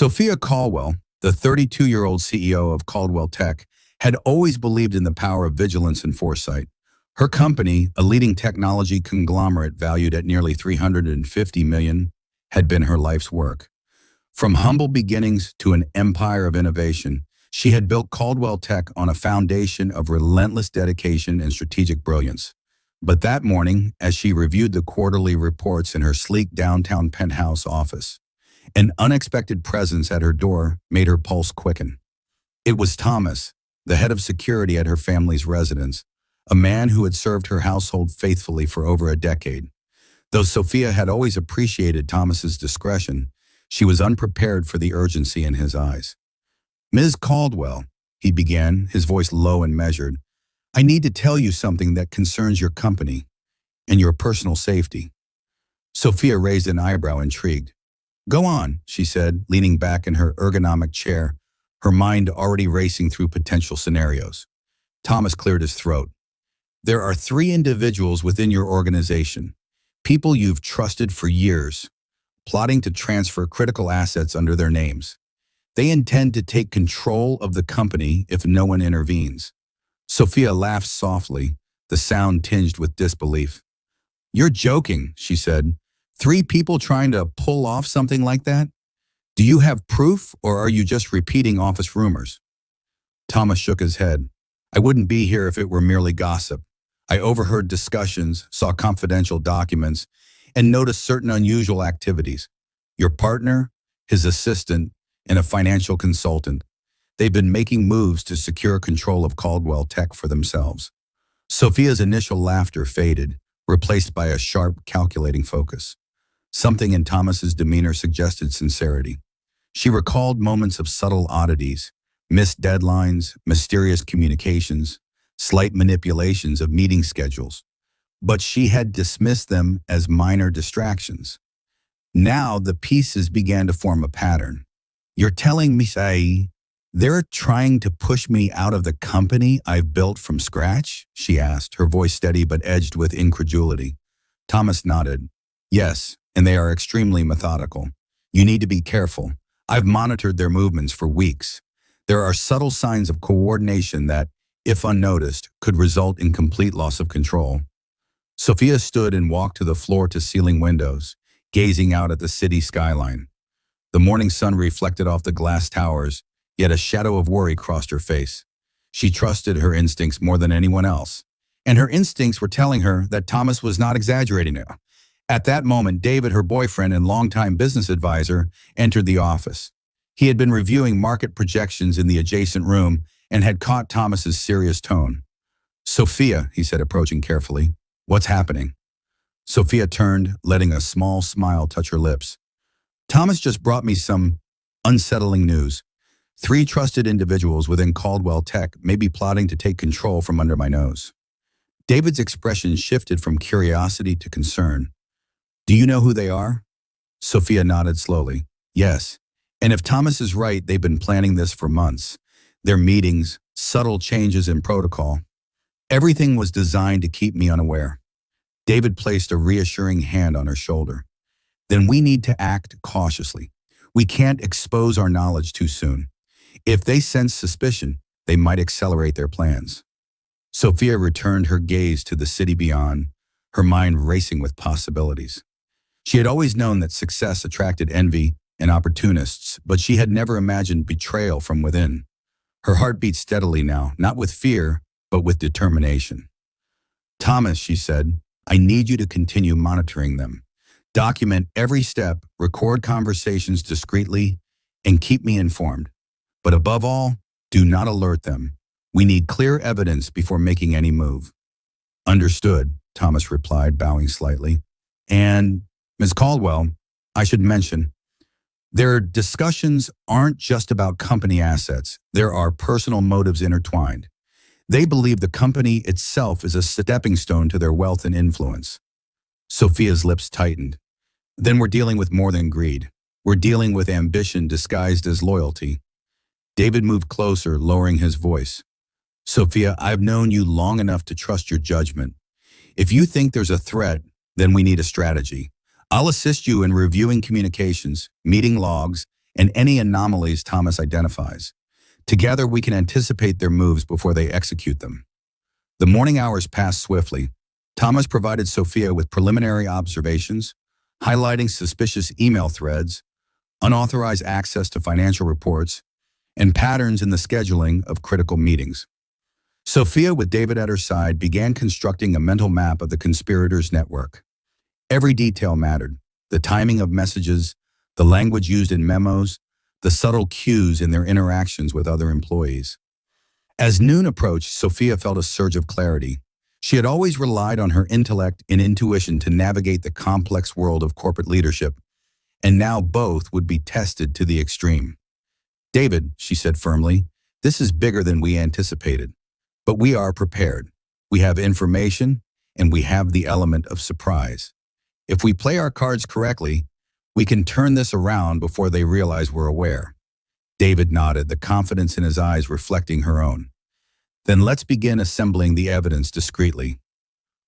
Sophia Caldwell, the 32-year-old CEO of Caldwell Tech, had always believed in the power of vigilance and foresight. Her company, a leading technology conglomerate valued at nearly $350 million, had been her life's work. From humble beginnings to an empire of innovation, she had built Caldwell Tech on a foundation of relentless dedication and strategic brilliance. But that morning, as she reviewed the quarterly reports in her sleek downtown penthouse office, an unexpected presence at her door made her pulse quicken. It was Thomas, the head of security at her family's residence, a man who had served her household faithfully for over a decade. Though Sophia had always appreciated Thomas's discretion, she was unprepared for the urgency in his eyes. "Ms. Caldwell," he began, his voice low and measured, "I need to tell you something that concerns your company and your personal safety." Sophia raised an eyebrow, intrigued. "Go on," she said, leaning back in her ergonomic chair, her mind already racing through potential scenarios. Thomas cleared his throat. "There are 3 individuals within your organization, people you've trusted for years, plotting to transfer critical assets under their names. They intend to take control of the company if no one intervenes." Sophia laughed softly, the sound tinged with disbelief. "You're joking," she said. 3 people trying to pull off something like that? Do you have proof, or are you just repeating office rumors?" Thomas shook his head. "I wouldn't be here if it were merely gossip. I overheard discussions, saw confidential documents, and noticed certain unusual activities. Your partner, his assistant, and a financial consultant. They've been making moves to secure control of Caldwell Tech for themselves." Sophia's initial laughter faded, replaced by a sharp, calculating focus. Something in Thomas's demeanor suggested sincerity. She recalled moments of subtle oddities, missed deadlines, mysterious communications, slight manipulations of meeting schedules, but she had dismissed them as minor distractions. Now the pieces began to form a pattern. "You're telling me, say, they're trying to push me out of the company I've built from scratch?" she asked, her voice steady but edged with incredulity. Thomas nodded. "Yes, and they are extremely methodical. You need to be careful. I've monitored their movements for weeks. There are subtle signs of coordination that, if unnoticed, could result in complete loss of control." Sophia stood and walked to the floor-to-ceiling windows, gazing out at the city skyline. The morning sun reflected off the glass towers, yet a shadow of worry crossed her face. She trusted her instincts more than anyone else, and her instincts were telling her that Thomas was not exaggerating it. At that moment, David, her boyfriend and longtime business advisor, entered the office. He had been reviewing market projections in the adjacent room and had caught Thomas's serious tone. "Sophia," he said, approaching carefully, "what's happening?" Sophia turned, letting a small smile touch her lips. "Thomas just brought me some unsettling news. 3 trusted individuals within Caldwell Tech may be plotting to take control from under my nose." David's expression shifted from curiosity to concern. "Do you know who they are?" Sophia nodded slowly. "Yes, and if Thomas is right, they've been planning this for months. Their meetings, subtle changes in protocol. Everything was designed to keep me unaware." David placed a reassuring hand on her shoulder. "Then we need to act cautiously. We can't expose our knowledge too soon. If they sense suspicion, they might accelerate their plans." Sophia returned her gaze to the city beyond, her mind racing with possibilities. She had always known that success attracted envy and opportunists, but she had never imagined betrayal from within. Her heart beat steadily now, not with fear, but with determination. "Thomas," she said, "I need you to continue monitoring them. Document every step, record conversations discreetly, and keep me informed. But above all, do not alert them. We need clear evidence before making any move." "Understood," Thomas replied, bowing slightly. "And, Ms. Caldwell, I should mention, their discussions aren't just about company assets. There are personal motives intertwined. They believe the company itself is a stepping stone to their wealth and influence." Sophia's lips tightened. "Then we're dealing with more than greed. We're dealing with ambition disguised as loyalty." David moved closer, lowering his voice. "Sophia, I've known you long enough to trust your judgment. If you think there's a threat, then we need a strategy. I'll assist you in reviewing communications, meeting logs, and any anomalies Thomas identifies. Together, we can anticipate their moves before they execute them. The morning hours passed swiftly. Thomas provided Sophia with preliminary observations, highlighting suspicious email threads, unauthorized access to financial reports, and patterns in the scheduling of critical meetings. Sophia, with David at her side, began constructing a mental map of the conspirators' network. Every detail mattered: the timing of messages, the language used in memos, the subtle cues in their interactions with other employees. As noon approached, Sophia felt a surge of clarity. She had always relied on her intellect and intuition to navigate the complex world of corporate leadership, and now both would be tested to the extreme. "David," she said firmly, "this is bigger than we anticipated. But we are prepared. We have information, and we have the element of surprise. If we play our cards correctly, we can turn this around before they realize we're aware." David nodded, the confidence in his eyes reflecting her own. "Then let's begin assembling the evidence discreetly.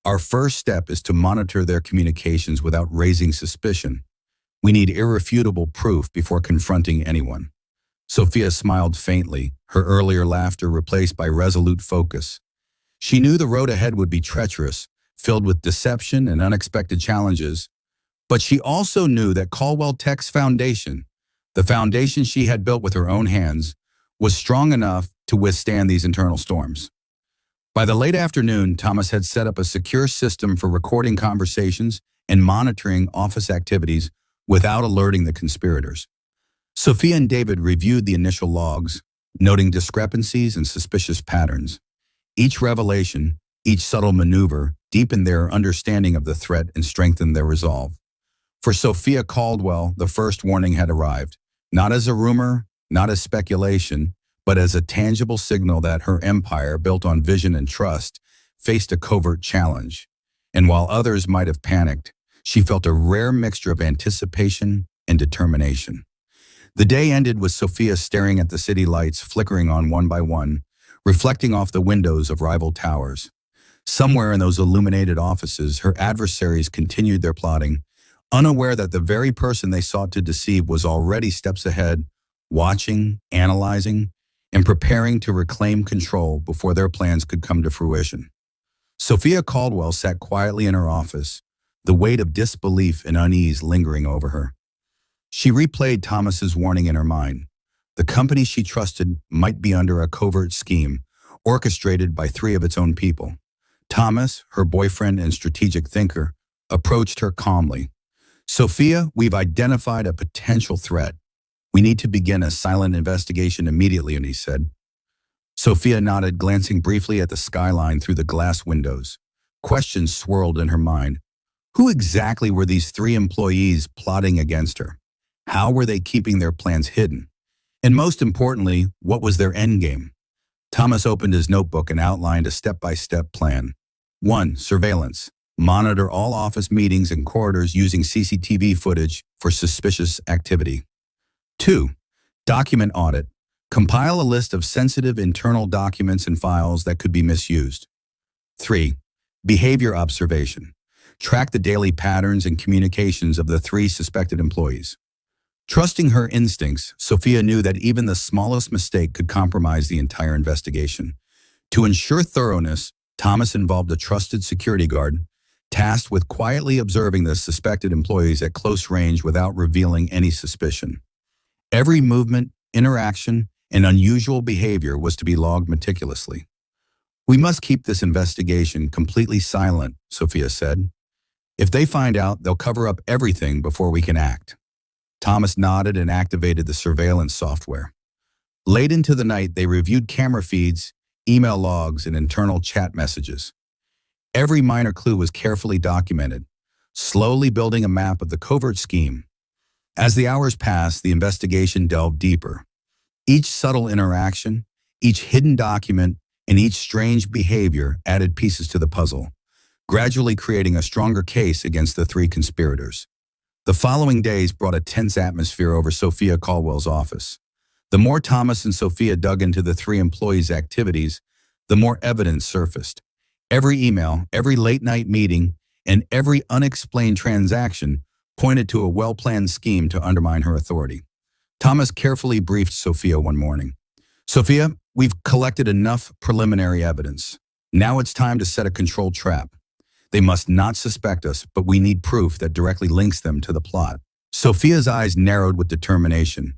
Our first step is to monitor their communications without raising suspicion. We need irrefutable proof before confronting anyone." Sophia smiled faintly, her earlier laughter replaced by resolute focus. She knew the road ahead would be treacherous, filled with deception and unexpected challenges, but she also knew that Caldwell Tech's foundation, the foundation she had built with her own hands, was strong enough to withstand these internal storms. By the late afternoon, Thomas had set up a secure system for recording conversations and monitoring office activities without alerting the conspirators. Sophia and David reviewed the initial logs, noting discrepancies and suspicious patterns. Each revelation, each subtle maneuver, deepened their understanding of the threat and strengthened their resolve. For Sophia Caldwell, the first warning had arrived, not as a rumor, not as speculation, but as a tangible signal that her empire, built on vision and trust, faced a covert challenge. And while others might have panicked, she felt a rare mixture of anticipation and determination. The day ended with Sophia staring at the city lights flickering on one by one, reflecting off the windows of rival towers. Somewhere in those illuminated offices, her adversaries continued their plotting, unaware that the very person they sought to deceive was already steps ahead, watching, analyzing, and preparing to reclaim control before their plans could come to fruition. Sophia Caldwell sat quietly in her office, the weight of disbelief and unease lingering over her. She replayed Thomas's warning in her mind. The company she trusted might be under a covert scheme, orchestrated by three of its own people. Thomas, her boyfriend and strategic thinker, approached her calmly. "Sophia, we've identified a potential threat. We need to begin a silent investigation immediately," he said. Sophia nodded, glancing briefly at the skyline through the glass windows. Questions swirled in her mind. Who exactly were these three employees plotting against her? How were they keeping their plans hidden? And most importantly, what was their endgame? Thomas opened his notebook and outlined a step-by-step plan. 1. Surveillance. Monitor all office meetings and corridors using CCTV footage for suspicious activity. 2. Document audit. Compile a list of sensitive internal documents and files that could be misused. 3. Behavior observation. Track the daily patterns and communications of the three suspected employees. Trusting her instincts, Sophia knew that even the smallest mistake could compromise the entire investigation. To ensure thoroughness, Thomas involved a trusted security guard, tasked with quietly observing the suspected employees at close range without revealing any suspicion. Every movement, interaction, and unusual behavior was to be logged meticulously. "We must keep this investigation completely silent," Sophia said. "If they find out, they'll cover up everything before we can act." Thomas nodded and activated the surveillance software. Late into the night, they reviewed camera feeds, email logs, and internal chat messages. Every minor clue was carefully documented, slowly building a map of the covert scheme. As the hours passed, the investigation delved deeper. Each subtle interaction, each hidden document, and each strange behavior added pieces to the puzzle, gradually creating a stronger case against the three conspirators. The following days brought a tense atmosphere over Sophia Caldwell's office. The more Thomas and Sophia dug into the three employees' activities, the more evidence surfaced. Every email, every late-night meeting, and every unexplained transaction pointed to a well-planned scheme to undermine her authority. Thomas carefully briefed Sophia one morning. Sophia, we've collected enough preliminary evidence. Now it's time to set a controlled trap. They must not suspect us, but we need proof that directly links them to the plot. Sophia's eyes narrowed with determination.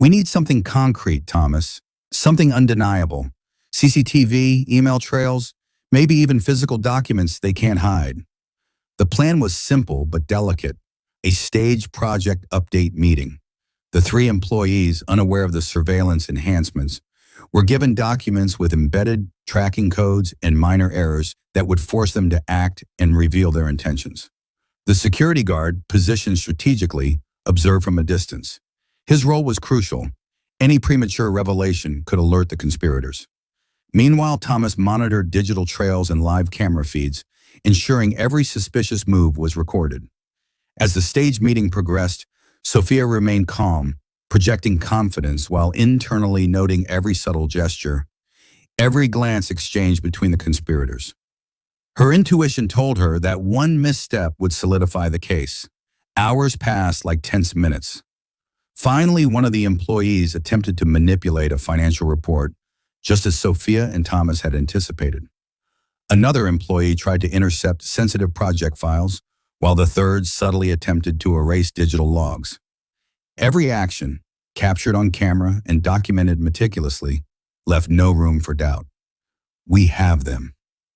We need something concrete, Thomas. Something undeniable. CCTV, email trails, maybe even physical documents they can't hide. The plan was simple but delicate. A staged project update meeting. The three employees, unaware of the surveillance enhancements, were given documents with embedded tracking codes and minor errors that would force them to act and reveal their intentions. The security guard, positioned strategically, observed from a distance. His role was crucial. Any premature revelation could alert the conspirators. Meanwhile, Thomas monitored digital trails and live camera feeds, ensuring every suspicious move was recorded. As the staged meeting progressed, Sophia remained calm, projecting confidence while internally noting every subtle gesture, every glance exchanged between the conspirators. Her intuition told her that one misstep would solidify the case. Hours passed like tense minutes. Finally, one of the employees attempted to manipulate a financial report, just as Sophia and Thomas had anticipated. Another employee tried to intercept sensitive project files, while the third subtly attempted to erase digital logs. Every action, captured on camera and documented meticulously, left no room for doubt. We have them,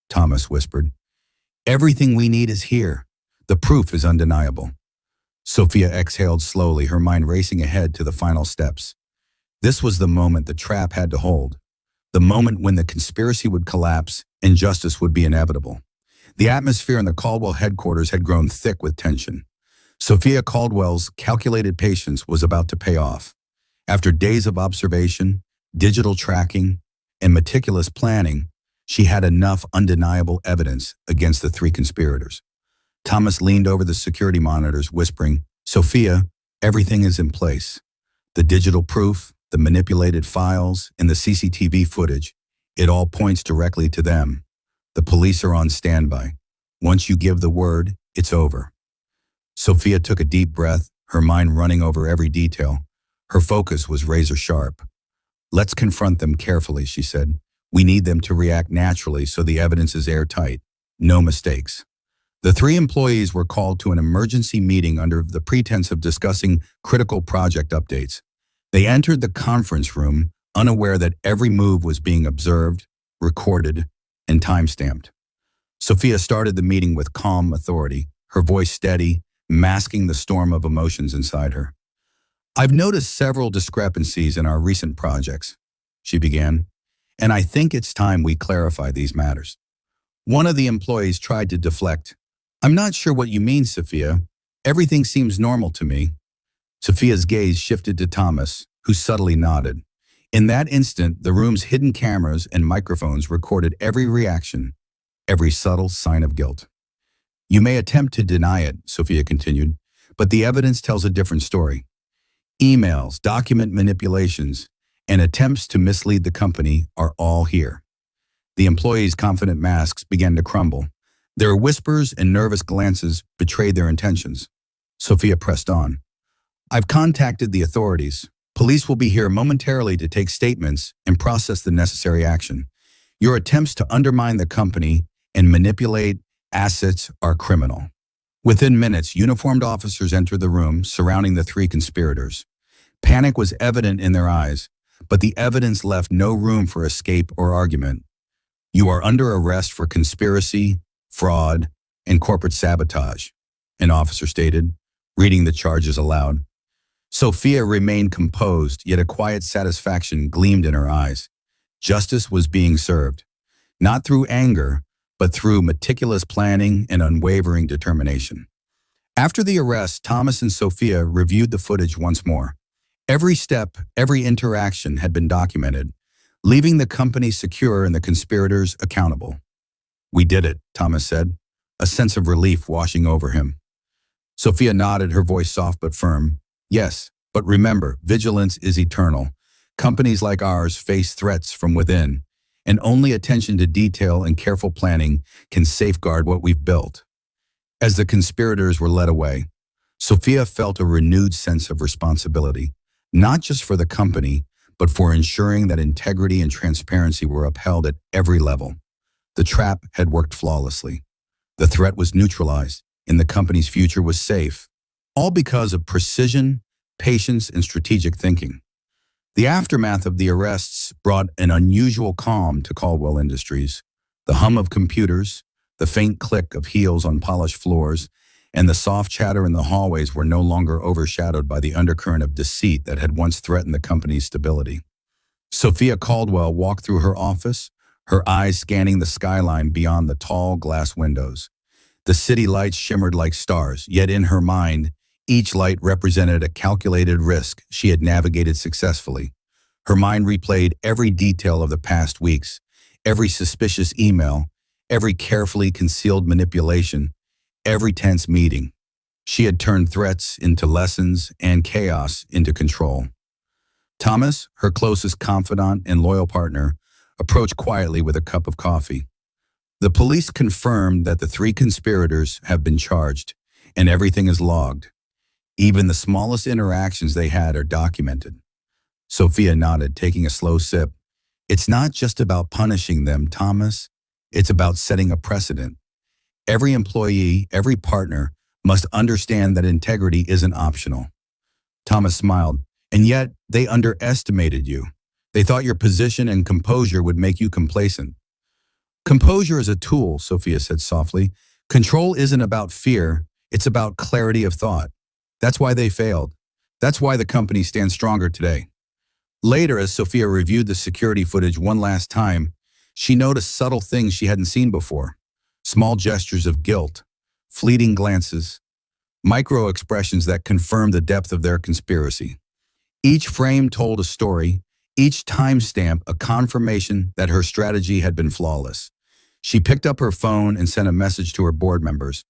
Thomas whispered. Everything we need is here. The proof is undeniable. Sophia exhaled slowly, her mind racing ahead to the final steps. This was the moment the trap had to hold. The moment when the conspiracy would collapse and justice would be inevitable. The atmosphere in the Caldwell headquarters had grown thick with tension. Sophia Caldwell's calculated patience was about to pay off. After days of observation, digital tracking, and meticulous planning, she had enough undeniable evidence against the three conspirators. Thomas leaned over the security monitors, whispering, Sophia, everything is in place. The digital proof, the manipulated files, and the CCTV footage, it all points directly to them. The police are on standby. Once you give the word, it's over. Sophia took a deep breath, her mind running over every detail. Her focus was razor sharp. Let's confront them carefully, she said. We need them to react naturally so the evidence is airtight. No mistakes. The three employees were called to an emergency meeting under the pretense of discussing critical project updates. They entered the conference room, unaware that every move was being observed, recorded, and time-stamped. Sophia started the meeting with calm authority, her voice steady, masking the storm of emotions inside her. I've noticed several discrepancies in our recent projects, she began, and I think it's time we clarify these matters. One of the employees tried to deflect. I'm not sure what you mean, Sophia. Everything seems normal to me. Sophia's gaze shifted to Thomas, who subtly nodded. In that instant, the room's hidden cameras and microphones recorded every reaction, every subtle sign of guilt. You may attempt to deny it, Sophia continued, but the evidence tells a different story. Emails, document manipulations, and attempts to mislead the company are all here. The employees' confident masks began to crumble. Their whispers and nervous glances betrayed their intentions. Sophia pressed on. I've contacted the authorities. Police will be here momentarily to take statements and process the necessary action. Your attempts to undermine the company and manipulate assets are criminal. Within minutes, uniformed officers entered the room surrounding the three conspirators. Panic was evident in their eyes, but the evidence left no room for escape or argument. You are under arrest for conspiracy, fraud, and corporate sabotage, an officer stated, reading the charges aloud. Sophia remained composed, yet a quiet satisfaction gleamed in her eyes. Justice was being served, not through anger, but through meticulous planning and unwavering determination. After the arrest, Thomas and Sophia reviewed the footage once more. Every step, every interaction had been documented, leaving the company secure and the conspirators accountable. We did it, Thomas said, a sense of relief washing over him. Sophia nodded, her voice soft but firm. Yes, but remember, vigilance is eternal. Companies like ours face threats from within, and only attention to detail and careful planning can safeguard what we've built. As the conspirators were led away, Sophia felt a renewed sense of responsibility. not just for the company, but for ensuring that integrity and transparency were upheld at every level. The trap had worked flawlessly. The threat was neutralized, and the company's future was safe, all because of precision, patience, and strategic thinking. The aftermath of the arrests brought an unusual calm to Caldwell Industries. The hum of computers, the faint click of heels on polished floors, and the soft chatter in the hallways were no longer overshadowed by the undercurrent of deceit that had once threatened the company's stability. Sophia Caldwell walked through her office, her eyes scanning the skyline beyond the tall glass windows. The city lights shimmered like stars, yet in her mind, each light represented a calculated risk she had navigated successfully. Her mind replayed every detail of the past weeks, every suspicious email, every carefully concealed manipulation, every tense meeting. She had turned threats into lessons and chaos into control. Thomas, her closest confidant and loyal partner, approached quietly with a cup of coffee. The police confirmed that the three conspirators have been charged, and everything is logged. Even the smallest interactions they had are documented. Sophia nodded, taking a slow sip. It's not just about punishing them, Thomas. It's about setting a precedent. Every employee, every partner must understand that integrity isn't optional. Thomas smiled. And yet, they underestimated you. They thought your position and composure would make you complacent. Composure is a tool, Sophia said softly. Control isn't about fear, it's about clarity of thought. That's why they failed. That's why the company stands stronger today. Later, as Sophia reviewed the security footage one last time, she noticed subtle things she hadn't seen before. Small gestures of guilt, fleeting glances, micro expressions that confirmed the depth of their conspiracy. Each frame told a story, each timestamp a confirmation that her strategy had been flawless. She picked up her phone and sent a message to her board members.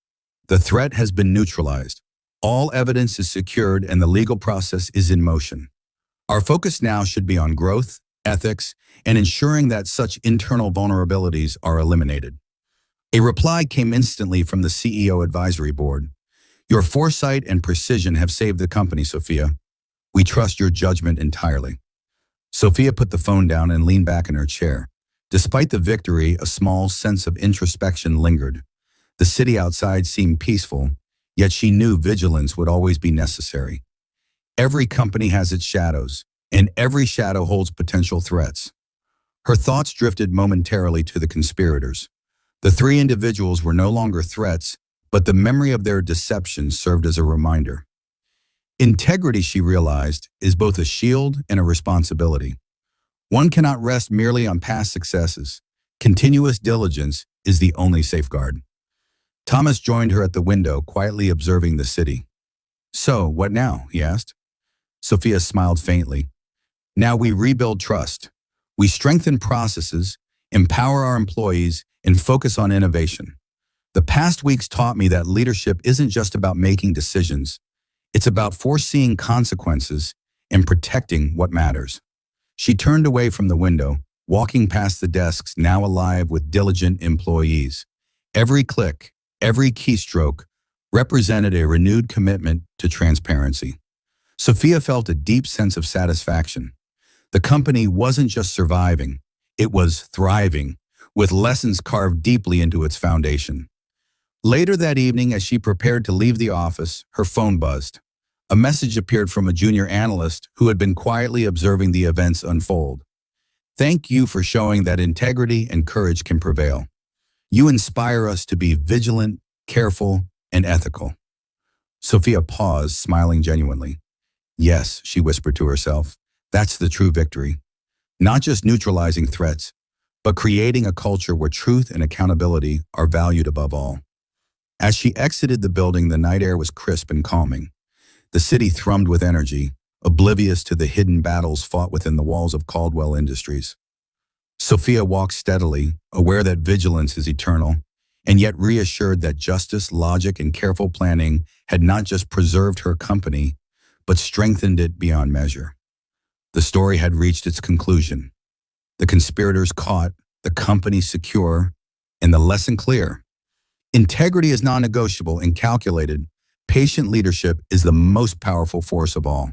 The threat has been neutralized. All evidence is secured and the legal process is in motion. Our focus now should be on growth, ethics, and ensuring that such internal vulnerabilities are eliminated. A reply came instantly from the CEO Advisory Board. Your foresight and precision have saved the company, Sophia. We trust your judgment entirely. Sophia put the phone down and leaned back in her chair. Despite the victory, a small sense of introspection lingered. The city outside seemed peaceful, yet she knew vigilance would always be necessary. Every company has its shadows, and every shadow holds potential threats. Her thoughts drifted momentarily to the conspirators. The three individuals were no longer threats, but the memory of their deception served as a reminder. Integrity, she realized, is both a shield and a responsibility. One cannot rest merely on past successes. Continuous diligence is the only safeguard. Thomas joined her at the window, quietly observing the city. So, what now? He asked. Sophia smiled faintly. Now we rebuild trust. We strengthen processes, empower our employees, and focus on innovation. The past weeks taught me that leadership isn't just about making decisions. It's about foreseeing consequences and protecting what matters. She turned away from the window, walking past the desks now alive with diligent employees. Every click, every keystroke represented a renewed commitment to transparency. Sophia felt a deep sense of satisfaction. The company wasn't just surviving, it was thriving, with lessons carved deeply into its foundation. Later that evening, as she prepared to leave the office, her phone buzzed. A message appeared from a junior analyst who had been quietly observing the events unfold. Thank you for showing that integrity and courage can prevail. You inspire us to be vigilant, careful, and ethical. Sophia paused, smiling genuinely. Yes, she whispered to herself, that's the true victory. Not just neutralizing threats, but creating a culture where truth and accountability are valued above all. As she exited the building, the night air was crisp and calming. The city thrummed with energy, oblivious to the hidden battles fought within the walls of Caldwell Industries. Sophia walked steadily, aware that vigilance is eternal, and yet reassured that justice, logic, and careful planning had not just preserved her company, but strengthened it beyond measure. The story had reached its conclusion. The conspirators caught, the company secure, and the lesson clear. Integrity is non-negotiable and calculated. Patient leadership is the most powerful force of all.